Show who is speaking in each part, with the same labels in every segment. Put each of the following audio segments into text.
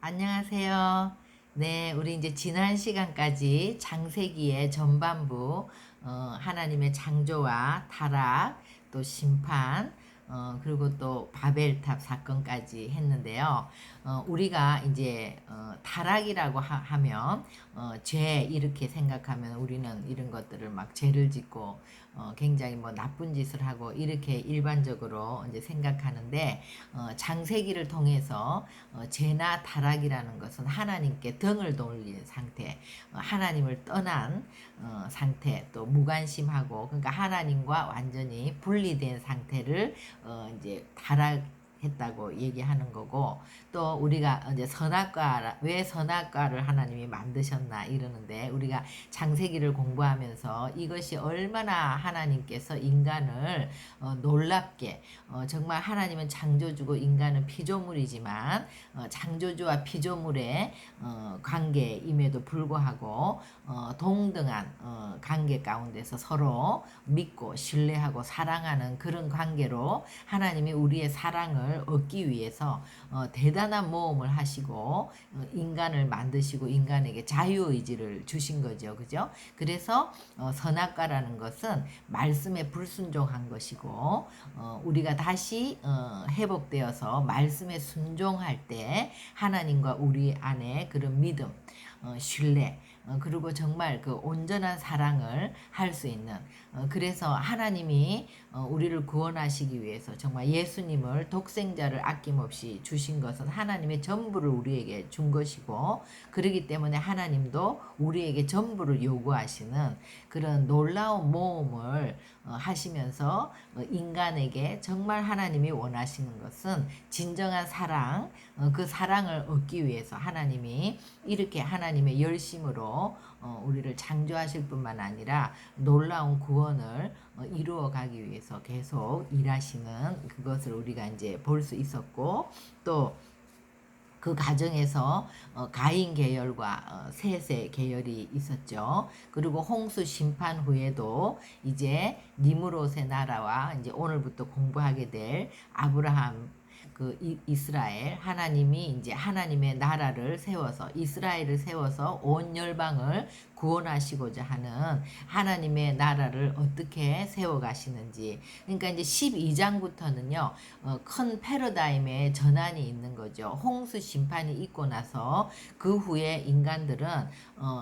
Speaker 1: 안녕하세요. 네, 우리 이제 지난 시간까지 창세기의 전반부, 하나님의 창조와 타락, 또 심판, 그리고 또 바벨탑 사건까지 했는데요. 우리가 이제 타락이라고 하면 죄 이렇게 생각하면 우리는 이런 것들을 막 죄를 짓고 굉장히 뭐 나쁜 짓을 하고 이렇게 일반적으로 이제 생각하는데 창세기를 통해서 죄나 타락이라는 것은 하나님께 등을 돌린 상태, 하나님을 떠난 상태, 또 무관심하고 그러니까 하나님과 완전히 분리된 상태를 이제 타락 했다고 얘기하는 거고, 또 우리가 이제 선악과, 왜 선악과를 하나님이 만드셨나 이러는데, 우리가 창세기를 공부하면서 이것이 얼마나 하나님께서 인간을 놀랍게, 정말 하나님은 창조주고 인간은 피조물이지만 창조주와 피조물의 관계임에도 불구하고 동등한 관계 가운데서 서로 믿고 신뢰하고 사랑하는 그런 관계로 하나님이 우리의 사랑을 얻기 위해서 대단한 모험을 하시고 인간을 만드시고 인간에게 자유의지를 주신 거죠. 그죠? 그래서 선악과라는 것은 말씀에 불순종한 것이고, 우리가 다시 회복되어서 말씀에 순종할 때 하나님과 우리 안에 그런 믿음, 신뢰, 그리고 정말 그 온전한 사랑을 할 수 있는, 그래서 하나님이 우리를 구원하시기 위해서 정말 예수님을 독생자를 아낌없이 주신 것은 하나님의 전부를 우리에게 준 것이고, 그렇기 때문에 하나님도 우리에게 전부를 요구하시는 그런 놀라운 모험을 하시면서 인간에게 정말 하나님이 원하시는 것은 진정한 사랑, 그 사랑을 얻기 위해서 하나님이 이렇게 하나님의 열심으로 우리를 창조하실 뿐만 아니라 놀라운 구원을 이루어 가기 위해서 계속 일하시는 그것을 우리가 이제 볼 수 있었고, 또 그 과정에서 가인 계열과 셋의 계열이 있었죠. 그리고 홍수 심판 후에도 이제 니므롯의 나라와 이제 오늘부터 공부하게 될 아브라함, 그 이스라엘, 하나님이 이제 하나님의 나라를 세워서 이스라엘을 세워서 온 열방을 구원하시고자 하는 하나님의 나라를 어떻게 세워 가시는지, 그러니까 이제 12장부터는요 큰 패러다임의 전환이 있는 거죠. 홍수 심판이 있고 나서 그 후에 인간들은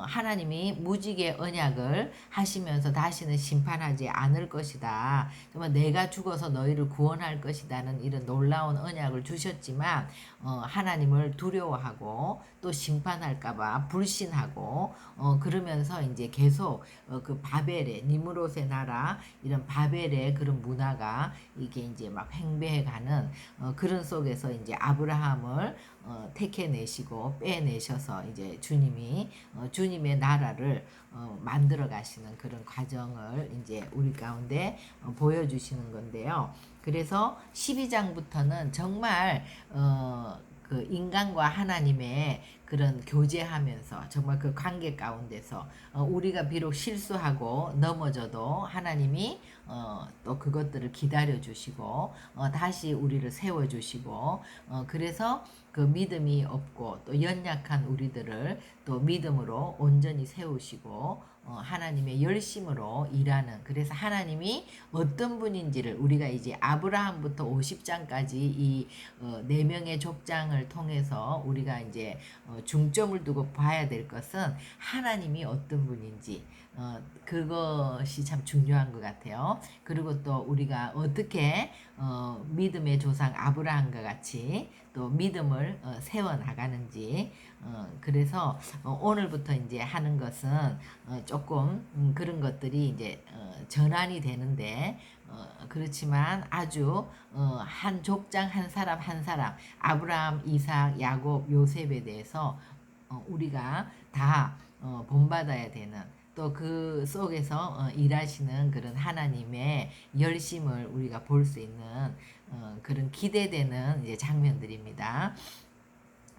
Speaker 1: 하나님이 무지개 언약을 하시면서 다시는 심판하지 않을 것이다, 정말 내가 죽어서 너희를 구원할 것이다는 이런 놀라운 언약을 주셨지만 하나님을 두려워하고 또 심판할까봐 불신하고 그러면서 이제 계속 그 바벨의 니므롯의 나라, 이런 바벨의 그런 문화가 이게 이제 막 횡배해가는 그런 속에서 이제 아브라함을 택해내시고 빼내셔서 이제 주님이 주님의 나라를 만들어 가시는 그런 과정을 이제 우리 가운데 보여주시는 건데요. 그래서 12장부터는 정말 그 인간과 하나님의 그런 교제하면서 정말 그 관계 가운데서 우리가 비록 실수하고 넘어져도 하나님이 또 그것들을 기다려 주시고 다시 우리를 세워 주시고, 그래서 그 믿음이 없고 또 연약한 우리들을 또 믿음으로 온전히 세우시고 하나님의 열심으로 일하는, 그래서 하나님이 어떤 분인지를 우리가 이제 아브라함부터 50장까지 이 네 명의 족장을 통해서 우리가 이제 중점을 두고 봐야 될 것은 하나님이 어떤 분인지, 그것이 참 중요한 것 같아요. 그리고 또 우리가 어떻게 믿음의 조상 아브라함과 같이 또 믿음을 세워 나가는지, 그래서 오늘부터 이제 하는 것은 조금 그런 것들이 이제 전환이 되는데, 그렇지만 아주 한 족장 한 사람 한 사람, 아브라함, 이삭, 야곱, 요셉에 대해서 우리가 다 본받아야 되는, 또 그 속에서 일하시는 그런 하나님의 열심을 우리가 볼 수 있는 그런 기대되는 이제 장면들입니다.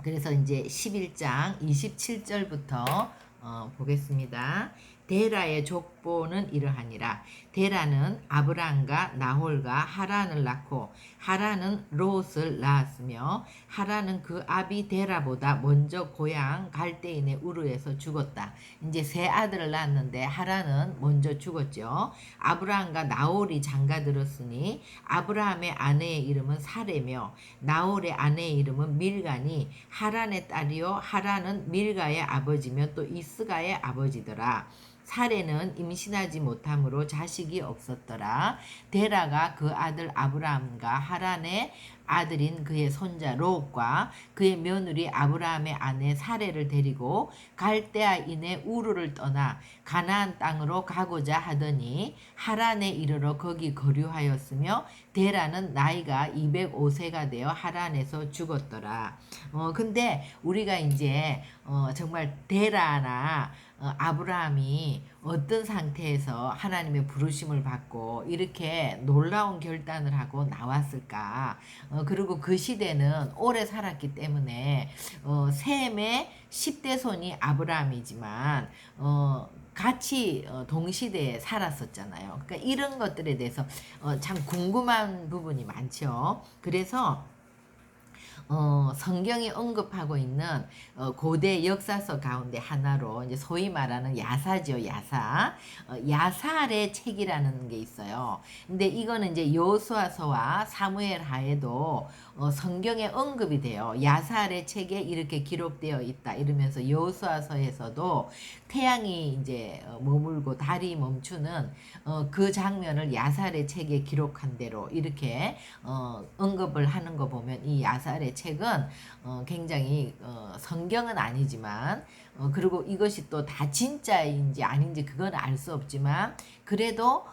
Speaker 1: 그래서 이제 11장 27절부터 보겠습니다. 데라의 족보는 이러하니라. 데라는 아브람과 나홀과 하란을 낳고 하란은 롯을 낳았으며 하란은 그 아비 데라보다 먼저 고향 갈대인의 우르에서 죽었다. 이제 세 아들을 낳았는데 하란은 먼저 죽었죠. 아브람과 나홀이 장가들었으니 아브라함의 아내의 이름은 사레며 나홀의 아내의 이름은 밀가니 하란의 딸이요 하란은 밀가의 아버지며 또 이스가의 아버지더라. 사레는 임신하지 못함으로 자식이 없었더라. 데라가 그 아들 아브라함과 하란의 아들인 그의 손자 롯과 그의 며느리 아브라함의 아내 사레를 데리고 갈대아인의 우르를 떠나 가나안 땅으로 가고자 하더니 하란에 이르러 거기 거류하였으며 데라는 나이가 205세가 되어 하란에서 죽었더라. 근데 우리가 이제 정말 데라나 아브라함이 어떤 상태에서 하나님의 부르심을 받고 이렇게 놀라운 결단을 하고 나왔을까? 그리고 그 시대는 오래 살았기 때문에 셈의 10대 손이 아브라함이지만 같이 동시대에 살았었잖아요. 그러니까 이런 것들에 대해서 참 궁금한 부분이 많죠. 그래서 성경이 언급하고 있는 고대 역사서 가운데 하나로 이제 소위 말하는 야사죠, 야사. 야살의 책이라는 게 있어요. 근데 이거는 이제 여호수아서와 사무엘 하에도 성경에 언급이 돼요. 야살의 책에 이렇게 기록되어 있다 이러면서 여호수아서에서도 태양이 이제 머물고 달이 멈추는 그 장면을 야살의 책에 기록한 대로 이렇게 언급을 하는 거 보면 이 야살의 책은 굉장히 성경은 아니지만 그리고 이것이 또 다 진짜인지 아닌지 그건 알 수 없지만 그래도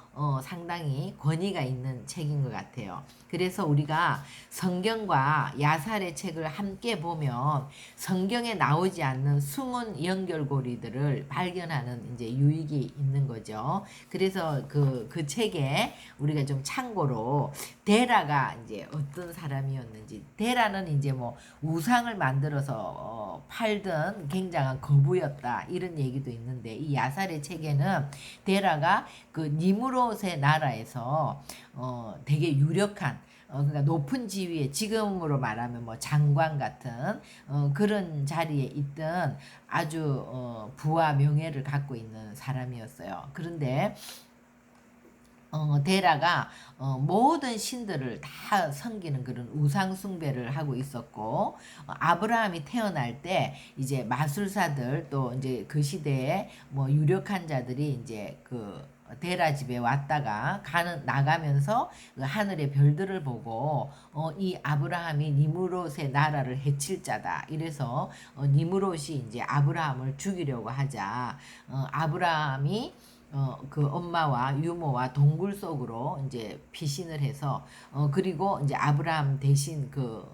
Speaker 1: 상당히 권위가 있는 책인 것 같아요. 그래서 우리가 성경과 야살의 책을 함께 보면 성경에 나오지 않는 숨은 연결고리들을 발견하는 이제 유익이 있는 거죠. 그래서 그 책에 우리가 좀 참고로 데라가 이제 어떤 사람이었는지, 데라는 이제 뭐 우상을 만들어서 팔던 굉장한 거부였다 이런 얘기도 있는데 이 야살의 책에는 데라가 그 니므롯의 나라에서 되게 유력한 그러니까 높은 지위에 지금으로 말하면 뭐 장관 같은 그런 자리에 있던 아주 부와 명예를 갖고 있는 사람이었어요. 그런데 데라가 모든 신들을 다 섬기는 그런 우상 숭배를 하고 있었고 아브라함이 태어날 때 이제 마술사들 또 이제 그 시대에 뭐 유력한 자들이 이제 그 데라 집에 왔다가 나가면서 그 하늘의 별들을 보고 이 아브라함이 니므롯의 나라를 해칠 자다. 이래서 니므롯이 이제 아브라함을 죽이려고 하자 아브라함이 그 엄마와 유모와 동굴 속으로 이제 피신을 해서 그리고 이제 아브라함 대신 그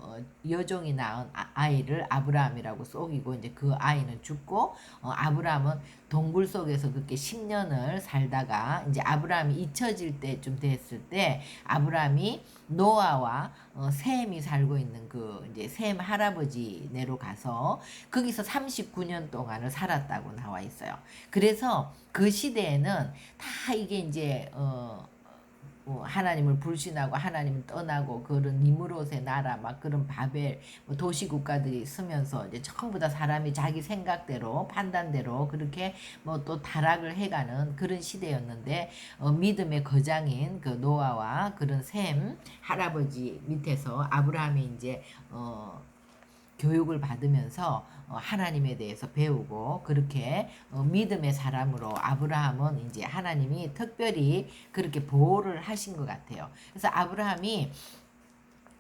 Speaker 1: 여종이 낳은 아이를 아브라함이라고 속이고 이제 그 아이는 죽고 아브라함은 동굴 속에서 그렇게 10년을 살다가 이제 아브라함이 잊혀질 때쯤 됐을 때 아브라함이 노아와 셈이 살고 있는 그 이제 셈 할아버지네로 가서 거기서 39년 동안을 살았다고 나와 있어요. 그래서 그 시대에는 다 이게 이제 하나님을 불신하고 하나님을 떠나고 그런 니므롯의 나라 막 그런 바벨 뭐 도시 국가들이 쓰면서 이제 전부 다 사람이 자기 생각대로 판단대로 그렇게 뭐 또 타락을 해가는 그런 시대였는데 믿음의 거장인 그 노아와 그런 셈 할아버지 밑에서 아브라함이 이제 교육을 받으면서 하나님에 대해서 배우고 그렇게 믿음의 사람으로 아브라함은 이제 하나님이 특별히 그렇게 보호를 하신 것 같아요. 그래서 아브라함이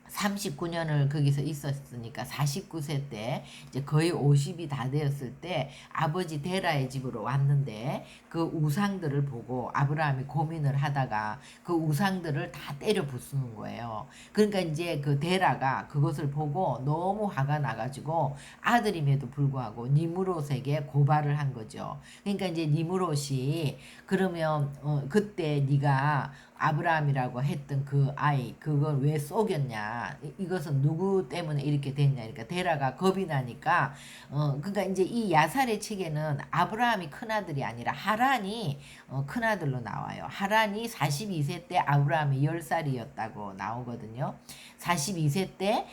Speaker 1: 39년을 거기서 있었으니까 49세 때 이제 거의 50이 다 되었을 때 아버지 데라의 집으로 왔는데 그 우상들을 보고 아브라함이 고민을 하다가 그 우상들을 다 때려 부수는 거예요. 그러니까 이제 그 데라가 그것을 보고 너무 화가 나가지고 아들임에도 불구하고 니므롯에게 고발을 한 거죠. 그러니까 이제 니므롯이 그러면 그때 네가 아브라함이라고 했던 그 아이 그걸 왜 속였냐 이것은 누구 때문에 이렇게 됐냐 그러니까 데라가 겁이 나니까 그러니까 이제 이 야살의 책에는 아브라함이 큰아들이 아니라 하란이 큰아들로 나와요. 하란이 42세 때 아브라함이 10살이었다고 나오거든요. 42세 때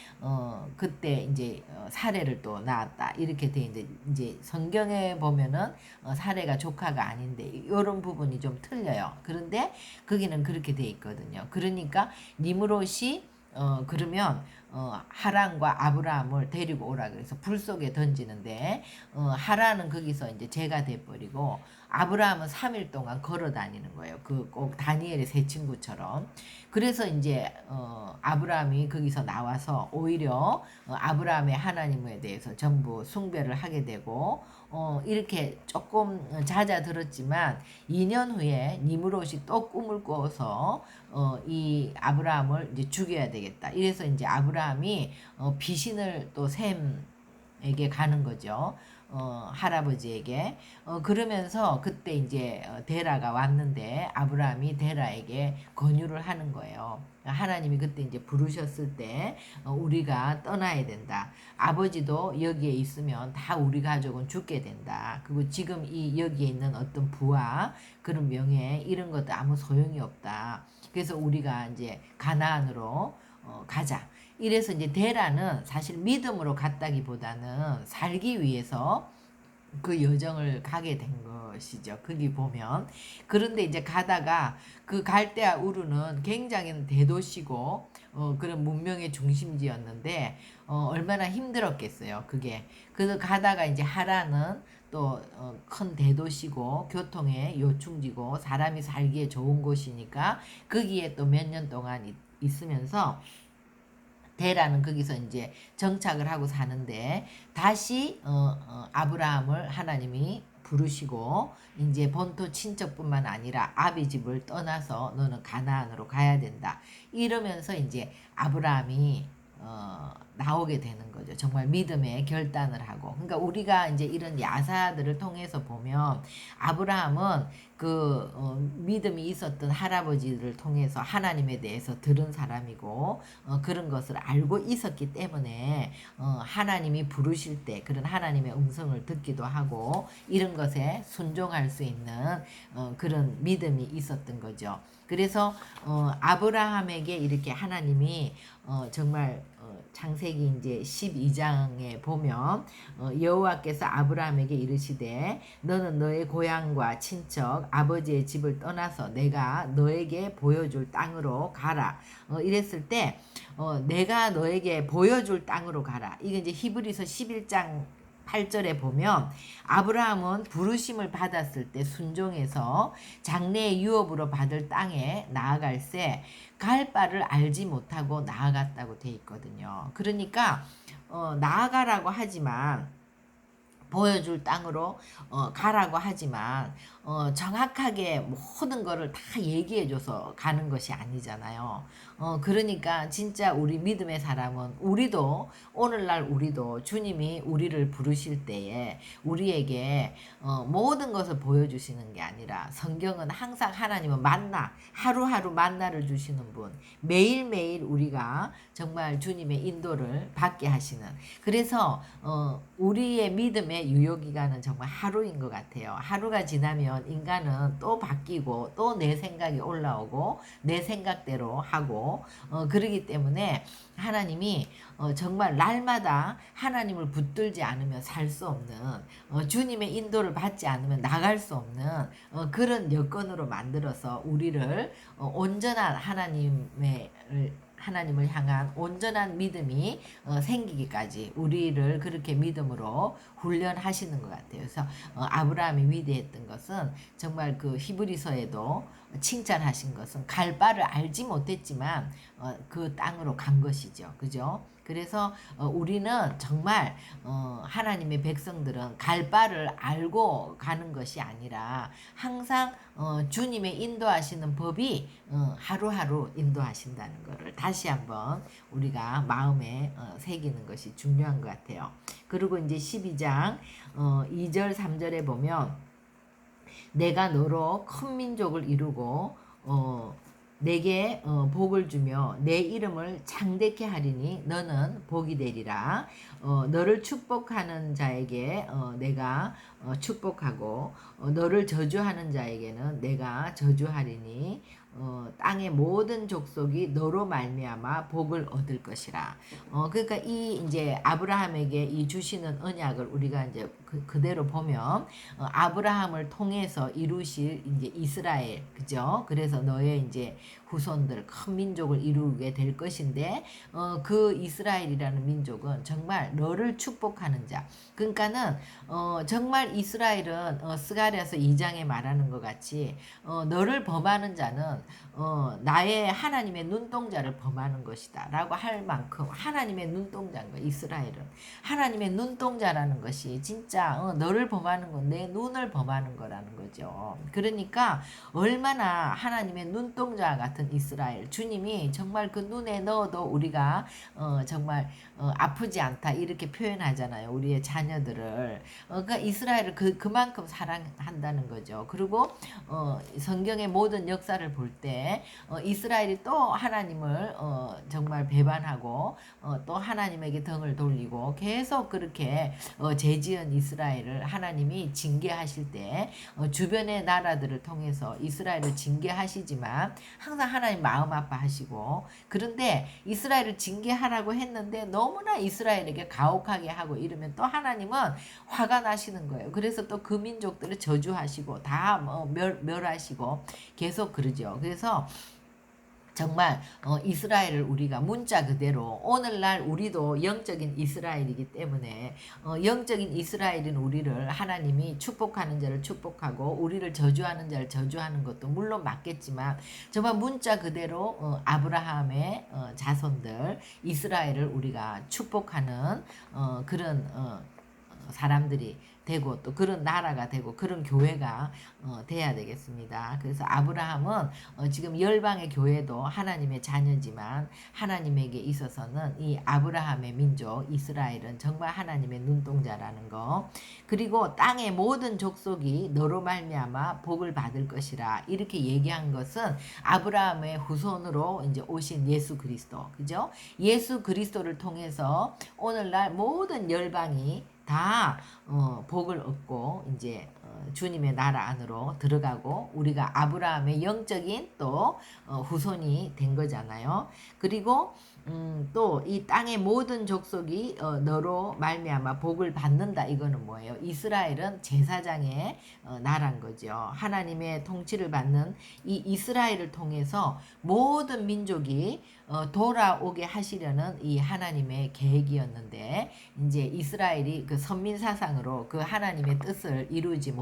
Speaker 1: 그때 이제 사례를 또 낳았다 이렇게 돼 있는데 이제 성경에 보면은 사례가 조카가 아닌데 이런 부분이 좀 틀려요. 그런데 거기는 그렇게 돼 있거든요. 그러니까 니므롯이 그러면 하란과 아브라함을 데리고 오라 그래서 불 속에 던지는데 하란은 거기서 이제 죄가 돼 버리고 아브라함은 3일 동안 걸어 다니는 거예요. 그 꼭 다니엘의 세 친구처럼. 그래서 이제 아브라함이 거기서 나와서 오히려 아브라함의 하나님에 대해서 전부 숭배를 하게 되고 이렇게 조금 잦아들었지만 2년 후에 니므롯이 또 꿈을 꿔서 이 아브라함을 이제 죽여야 되겠다. 이래서 이제 아브라함이 비신을 또 셈에게 가는 거죠. 할아버지에게 그러면서 그때 이제 데라가 왔는데 아브라함이 데라에게 권유를 하는 거예요. 하나님이 그때 이제 부르셨을 때 우리가 떠나야 된다. 아버지도 여기에 있으면 다 우리 가족은 죽게 된다. 그리고 지금 이 여기에 있는 어떤 부와 그런 명예 이런 것도 아무 소용이 없다. 그래서 우리가 이제 가나안으로 가자. 이래서 이제 데라는 사실 믿음으로 갔다기보다는 살기 위해서 그 여정을 가게 된 것이죠. 거기 보면. 그런데 이제 가다가 그 갈대아 우르는 굉장히 대도시고 그런 문명의 중심지였는데 얼마나 힘들었겠어요. 그게. 그래서 가다가 이제 하란은 또 큰 대도시고 교통의 요충지고 사람이 살기에 좋은 곳이니까 거기에 또 몇 년 동안 있으면서 데라는 거기서 이제 정착을 하고 사는데 다시 아브라함을 하나님이 부르시고 이제 본토 친척뿐만 아니라 아비 집을 떠나서 너는 가나안으로 가야 된다. 이러면서 이제 아브라함이 나오게 되는 거죠. 정말 믿음의 결단을 하고. 그러니까 우리가 이제 이런 야사들을 통해서 보면 아브라함은 그 믿음이 있었던 할아버지를 통해서 하나님에 대해서 들은 사람이고 그런 것을 알고 있었기 때문에 하나님이 부르실 때 그런 하나님의 음성을 듣기도 하고 이런 것에 순종할 수 있는 그런 믿음이 있었던 거죠. 그래서 아브라함에게 이렇게 하나님이 정말 창세기 이제 12장에 보면 여호와께서 아브라함에게 이르시되 너는 너의 고향과 친척 아버지의 집을 떠나서 내가 너에게 보여줄 땅으로 가라. 이랬을 때 내가 너에게 보여줄 땅으로 가라. 이게 이제 히브리서 11장 8절에 보면 아브라함은 부르심을 받았을 때 순종해서 장래의 유업으로 받을 땅에 나아갈새 갈 바를 알지 못하고 나아갔다고 돼 있거든요. 그러니까 나아가라고 하지만 보여줄 땅으로 가라고 하지만 정확하게 모든 거를 다 얘기해줘서 가는 것이 아니잖아요. 그러니까 진짜 우리 믿음의 사람은 우리도 오늘날 우리도 주님이 우리를 부르실 때에 우리에게 모든 것을 보여주시는 게 아니라 성경은 항상 하나님은 만나 하루하루 만나를 주시는 분 매일매일 우리가 정말 주님의 인도를 받게 하시는 그래서 우리의 믿음의 유효기간은 정말 하루인 것 같아요. 하루가 지나면 인간은 또 바뀌고 또 내 생각이 올라오고 내 생각대로 하고 그러기 때문에 하나님이 정말 날마다 하나님을 붙들지 않으면 살 수 없는 주님의 인도를 받지 않으면 나갈 수 없는 그런 여건으로 만들어서 우리를 온전한 하나님을 향한 온전한 믿음이 생기기까지 우리를 그렇게 믿음으로 훈련하시는 것 같아요. 그래서 아브라함이 위대했던 것은 정말 그 히브리서에도 칭찬하신 것은 갈 바를 알지 못했지만 그 땅으로 간 것이죠. 그죠? 그래서 우리는 정말 하나님의 백성들은 갈 바를 알고 가는 것이 아니라 항상 주님의 인도하시는 법이 하루하루 인도하신다는 것을 다시 한번 우리가 마음에 새기는 것이 중요한 것 같아요. 그리고 이제 12장 2절 3절에 보면 내가 너로 큰 민족을 이루고 내게 복을 주며 내 이름을 창대케 하리니 너는 복이 되리라. 너를 축복하는 자에게 내가 축복하고 너를 저주하는 자에게는 내가 저주하리니 땅의 모든 족속이 너로 말미암아 복을 얻을 것이라. 그러니까 이 이제 아브라함에게 이 주시는 언약을 우리가 이제 그대로 보면 아브라함을 통해서 이루실 이제 이스라엘, 그죠? 그래서 너의 이제 후손들 큰 민족을 이루게 될 것인데 그 이스라엘이라는 민족은 정말 너를 축복하는 자. 그러니까는 정말 이스라엘은 스가랴서 2장에 말하는 것 같이 너를 범하는 자는 나의 하나님의 눈동자를 범하는 것이다 라고 할 만큼 하나님의 눈동자인 거야. 이스라엘은 하나님의 눈동자라는 것이 진짜 너를 범하는 건 내 눈을 범하는 거라는 거죠. 그러니까 얼마나 하나님의 눈동자 같은 이스라엘, 주님이 정말 그 눈에 넣어도 우리가 정말 아프지 않다 이렇게 표현하잖아요. 우리의 자녀들을. 그러니까 이스라엘을 그만큼 사랑한다는 거죠. 그리고 성경의 모든 역사를 볼 때 이스라엘이 또 하나님을 정말 배반하고 또 하나님에게 등을 돌리고 계속 그렇게 죄지은 이스라엘을 하나님이 징계하실 때 주변의 나라들을 통해서 이스라엘을 징계하시지만 항상 하나님 마음 아파하시고, 그런데 이스라엘을 징계하라고 했는데 너무나 이스라엘에게 가혹하게 하고 이러면 또 하나님은 화가 나시는 거예요. 그래서 또 그 민족들을 저주하시고 다 멸하시고 계속 그러죠. 그래서 정말 이스라엘을 우리가 문자 그대로 오늘날 우리도 영적인 이스라엘이기 때문에 영적인 이스라엘인 우리를 하나님이 축복하는 자를 축복하고 우리를 저주하는 자를 저주하는 것도 물론 맞겠지만 정말 문자 그대로 아브라함의 자손들 이스라엘을 우리가 축복하는 그런 사람들이 되고 또 그런 나라가 되고 그런 교회가 돼야 되겠습니다. 그래서 아브라함은 지금 열방의 교회도 하나님의 자녀지만 하나님에게 있어서는 이 아브라함의 민족 이스라엘은 정말 하나님의 눈동자라는 거, 그리고 땅의 모든 족속이 너로 말미암아 복을 받을 것이라 이렇게 얘기한 것은 아브라함의 후손으로 이제 오신 예수 그리스도, 그죠? 예수 그리스도를 통해서 오늘날 모든 열방이 다 복을 얻고 이제 주님의 나라 안으로 들어가고 우리가 아브라함의 영적인 또 후손이 된 거잖아요. 그리고 또 이 땅의 모든 족속이 너로 말미암아 복을 받는다. 이거는 뭐예요? 이스라엘은 제사장의 나라인 거죠. 하나님의 통치를 받는 이 이스라엘을 통해서 모든 민족이 돌아오게 하시려는 이 하나님의 계획이었는데 이제 이스라엘이 그 선민 사상으로 그 하나님의 뜻을 이루지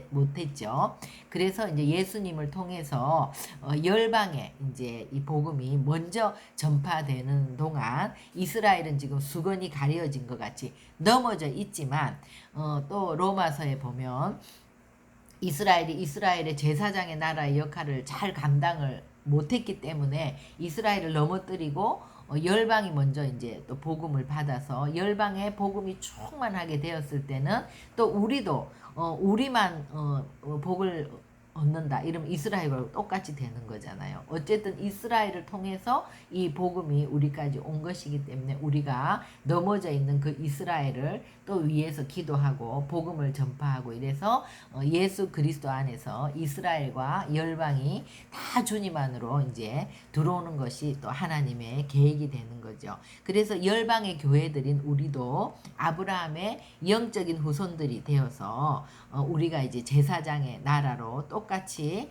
Speaker 1: 못했죠. 그래서 이제 예수님을 통해서 열방에 이제 이 복음이 먼저 전파되는 동안 이스라엘은 지금 수건이 가려진 것 같이 넘어져 있지만 또 로마서에 보면 이스라엘이 이스라엘의 제사장의 나라의 역할을 잘 감당을 못했기 때문에 이스라엘을 넘어뜨리고 열방이 먼저 이제 또 복음을 받아서 열방의 복음이 충만하게 되었을 때는 또 우리도 우리만 복을 얻는다. 이러면 이스라엘과 똑같이 되는 거잖아요. 어쨌든 이스라엘을 통해서 이 복음이 우리까지 온 것이기 때문에 우리가 넘어져 있는 그 이스라엘을 또 위에서 기도하고 복음을 전파하고 이래서 예수 그리스도 안에서 이스라엘과 열방이 다 주님 안으로 이제 들어오는 것이 또 하나님의 계획이 되는 거죠. 그래서 열방의 교회들인 우리도 아브라함의 영적인 후손들이 되어서 우리가 이제 제사장의 나라로 똑같이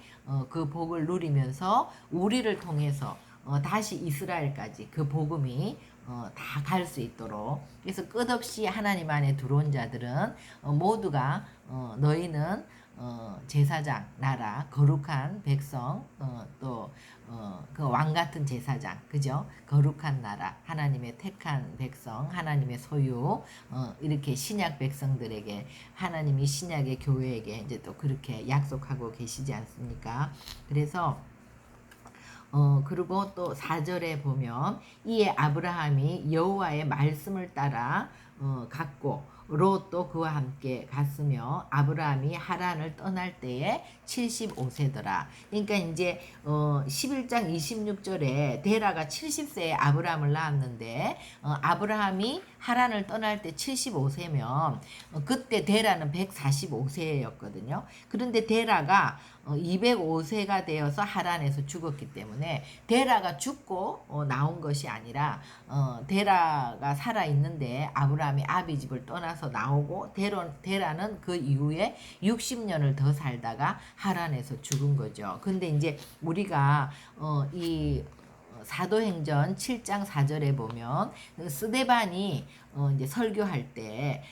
Speaker 1: 그 복을 누리면서 우리를 통해서 다시 이스라엘까지 그 복음이 다 갈 수 있도록, 그래서 끝없이 하나님 안에 들어온 자들은 모두가 너희는 제사장 나라 거룩한 백성 또 그 왕 같은 제사장, 그죠? 거룩한 나라, 하나님의 택한 백성, 하나님의 소유, 이렇게 신약 백성들에게 하나님이 신약의 교회에게 이제 또 그렇게 약속하고 계시지 않습니까? 그래서 그리고 또 4절에 보면 이에 아브라함이 여호와의 말씀을 따라 갔고 롯도 그와 함께 갔으며 아브라함이 하란을 떠날 때에 75세더라. 그러니까 이제 11장 26절에 데라가 70세에 아브라함을 낳았는데 아브라함이 하란을 떠날 때 75세면 그때 데라는 145세였거든요. 그런데 데라가 205세가 되어서 하란에서 죽었기 때문에 데라가 죽고 나온 것이 아니라 데라가 살아있는데 아브라함이 아비집을 떠나서 나오고 데라는 그 이후에 60년을 더 살다가 하란에서 죽은 거죠. 근데 이제 우리가 이 사도행전 7장 4절에 보면 스데반이 이제 설교할 때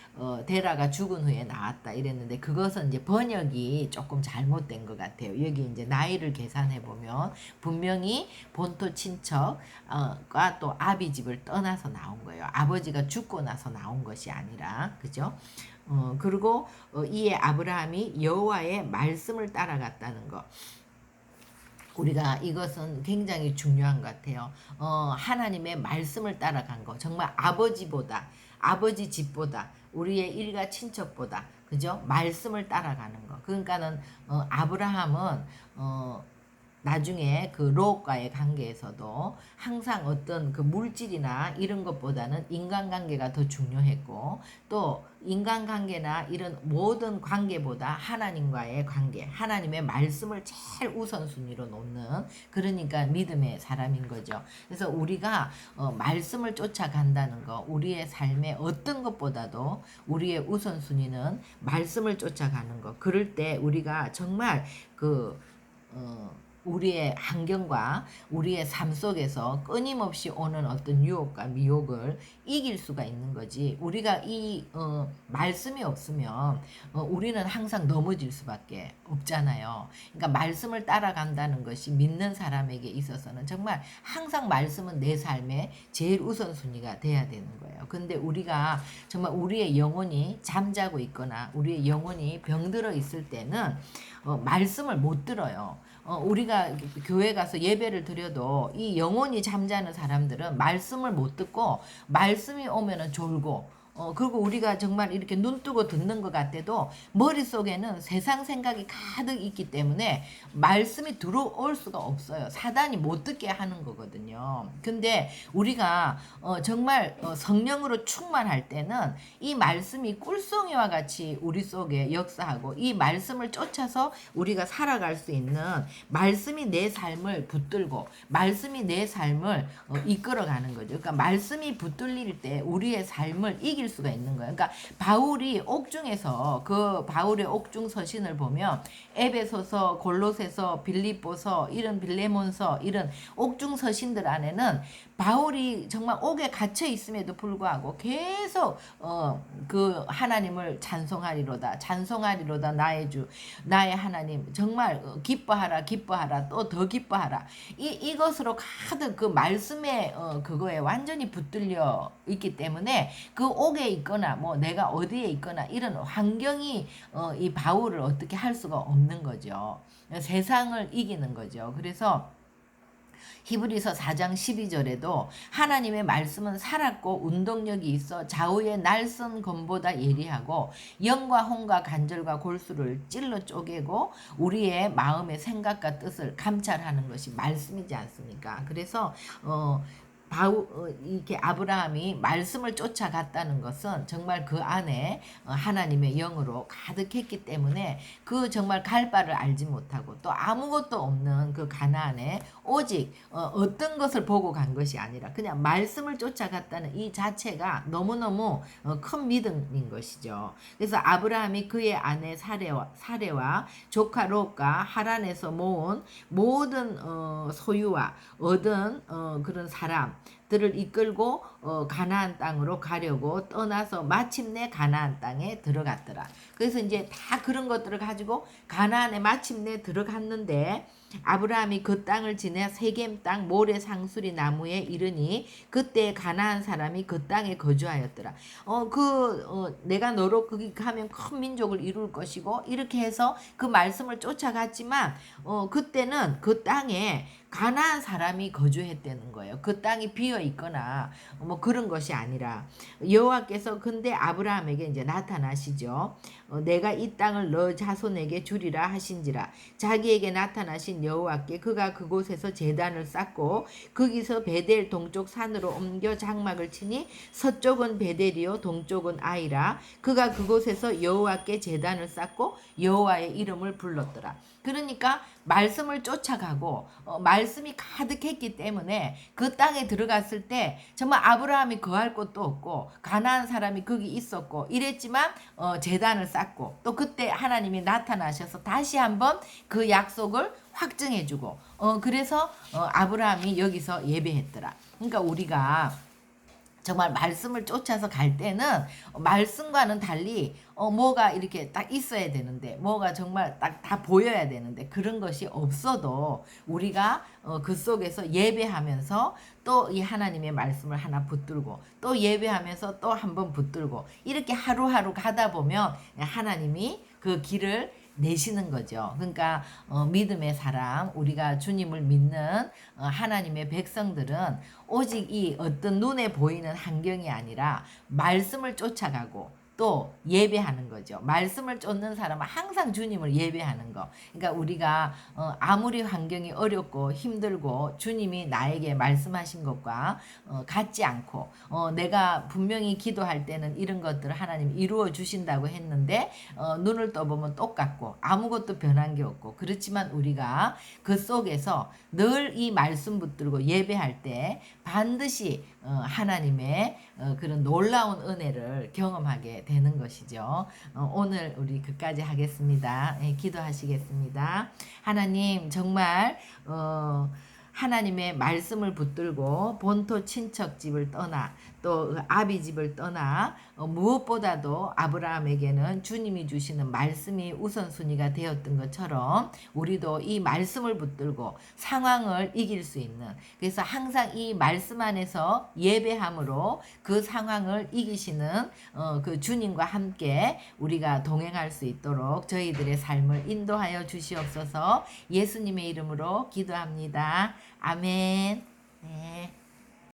Speaker 1: 데라가 죽은 후에 나왔다 이랬는데 그것은 이제 번역이 조금 잘못된 것 같아요. 여기 이제 나이를 계산해 보면 분명히 본토 친척과 또 아비 집을 떠나서 나온 거예요. 아버지가 죽고 나서 나온 것이 아니라 그죠? 그리고 이에 아브라함이 여호와의 말씀을 따라갔다는 거. 우리가 이것은 굉장히 중요한 것 같아요. 하나님의 말씀을 따라간 거. 정말 아버지 집보다, 우리의 일가 친척보다, 그죠? 말씀을 따라가는 거. 그러니까는, 아브라함은, 나중에 그 롯과의 관계에서도 항상 어떤 그 물질이나 이런 것보다는 인간관계가 더 중요했고 또 인간관계나 이런 모든 관계보다 하나님과의 관계, 하나님의 말씀을 제일 우선순위로 놓는 그러니까 믿음의 사람인 거죠. 그래서 우리가 말씀을 쫓아간다는 거, 우리의 삶의 어떤 것보다도 우리의 우선순위는 말씀을 쫓아가는 거. 그럴 때 우리가 정말 우리의 환경과 우리의 삶 속에서 끊임없이 오는 어떤 유혹과 미혹을 이길 수가 있는 거지. 우리가 이 말씀이 없으면 우리는 항상 넘어질 수밖에 없잖아요. 그러니까 말씀을 따라간다는 것이 믿는 사람에게 있어서는 정말 항상 말씀은 내 삶의 제일 우선순위가 돼야 되는 거예요. 근데 우리가 정말 우리의 영혼이 잠자고 있거나 우리의 영혼이 병들어 있을 때는 말씀을 못 들어요. 우리가 교회 가서 예배를 드려도 이 영혼이 잠자는 사람들은 말씀을 못 듣고 말씀이 오면은 졸고 그리고 우리가 정말 이렇게 눈 뜨고 듣는 것 같아도 머릿속에는 세상 생각이 가득 있기 때문에 말씀이 들어올 수가 없어요. 사단이 못 듣게 하는 거거든요. 근데 우리가 정말 성령으로 충만할 때는 이 말씀이 꿀송이와 같이 우리 속에 역사하고 이 말씀을 쫓아서 우리가 살아갈 수 있는 말씀이 내 삶을 붙들고 말씀이 내 삶을 이끌어가는 거죠. 그러니까 말씀이 붙들릴 때 우리의 삶을 이길 수가 있는 거예요. 그러니까 바울이 옥중에서 그 바울의 옥중 서신을 보면 에베소서, 골로새서, 빌립보서, 이런 빌레몬서 이런 옥중 서신들 안에는 바울이 정말 옥에 갇혀 있음에도 불구하고 계속 그 하나님을 찬송하리로다 나의 주 나의 하나님 정말 기뻐하라 또 더 기뻐하라 이것으로 가득 그 말씀에 그거에 완전히 붙들려 있기 때문에 그 옥에 있거나 뭐 내가 어디에 있거나 이런 환경이 이 바울을 어떻게 할 수가 없는 거죠. 세상을 이기는 거죠. 그래서 히브리서 4장 12절에도 하나님의 말씀은 살았고 운동력이 있어 좌우의 날선 검보다 예리하고 영과 혼과 간절과 골수를 찔러 쪼개고 우리의 마음의 생각과 뜻을 감찰하는 것이 말씀이지 않습니까? 그래서 이렇게 아브라함이 말씀을 쫓아갔다는 것은 정말 그 안에 하나님의 영으로 가득했기 때문에 그 정말 갈 바를 알지 못하고 또 아무것도 없는 그 가나안에 오직 어떤 것을 보고 간 것이 아니라 그냥 말씀을 쫓아갔다는 이 자체가 너무너무 큰 믿음인 것이죠. 그래서 아브라함이 그의 아내 사레와 조카 롯과 하란에서 모은 모든 소유와 얻은 그런 사람들을 이끌고 가나안 땅으로 가려고 떠나서 마침내 가나안 땅에 들어갔더라. 그래서 이제 다 그런 것들을 가지고 가나안에 마침내 들어갔는데 아브라함이 그 땅을 지나 세겜 땅 모래 상수리 나무에 이르니 그때 가나안 사람이 그 땅에 거주하였더라. 내가 너로 거기 가면 큰 민족을 이룰 것이고 이렇게 해서 그 말씀을 쫓아갔지만 그때는 그 땅에 가나안 사람이 거주했다는 거예요. 그 땅이 비어 있거나 뭐 그런 것이 아니라 여호와께서 근데 아브라함에게 이제 나타나시죠. 내가 이 땅을 너 자손에게 주리라 하신지라. 자기에게 나타나신 여호와께 그가 그곳에서 제단을 쌓고 거기서 베델 동쪽 산으로 옮겨 장막을 치니 서쪽은 베델이요 동쪽은 아이라. 그가 그곳에서 여호와께 제단을 쌓고 여호와의 이름을 불렀더라. 그러니까 말씀을 쫓아가고 말씀이 가득했기 때문에 그 땅에 들어갔을 때 정말 아브라함이 거할 곳도 없고 가나안 사람이 거기 있었고 이랬지만 제단을 쌓고 또 그때 하나님이 나타나셔서 다시 한번 그 약속을 확증해주고 그래서 아브라함이 여기서 예배했더라. 그러니까 우리가 정말 말씀을 쫓아서 갈 때는 말씀과는 달리 뭐가 이렇게 딱 있어야 되는데 뭐가 정말 딱 다 보여야 되는데 그런 것이 없어도 우리가 그 속에서 예배하면서 또 이 하나님의 말씀을 하나 붙들고 또 예배하면서 또 한 번 붙들고 이렇게 하루하루 가다 보면 하나님이 그 길을 내시는 거죠. 그러니까 믿음의 사람, 우리가 주님을 믿는 하나님의 백성들은 오직 이 어떤 눈에 보이는 환경이 아니라 말씀을 쫓아가고 또 예배하는 거죠. 말씀을 쫓는 사람은 항상 주님을 예배하는 거. 그러니까 우리가 아무리 환경이 어렵고 힘들고 주님이 나에게 말씀하신 것과 같지 않고 내가 분명히 기도할 때는 이런 것들을 하나님 이루어 주신다고 했는데 눈을 떠보면 똑같고 아무것도 변한 게 없고 그렇지만 우리가 그 속에서 늘 이 말씀 붙들고 예배할 때 반드시 하나님의 그런 놀라운 은혜를 경험하게 되는 것이죠. 오늘 우리 그까지 하겠습니다. 기도하시겠습니다. 하나님 정말 하나님의 말씀을 붙들고 본토 친척집을 떠나 또 아비 집을 떠나 무엇보다도 아브라함에게는 주님이 주시는 말씀이 우선순위가 되었던 것처럼 우리도 이 말씀을 붙들고 상황을 이길 수 있는 그래서 항상 이 말씀 안에서 예배함으로 그 상황을 이기시는 그 주님과 함께 우리가 동행할 수 있도록 저희들의 삶을 인도하여 주시옵소서. 예수님의 이름으로 기도합니다. 아멘. 네.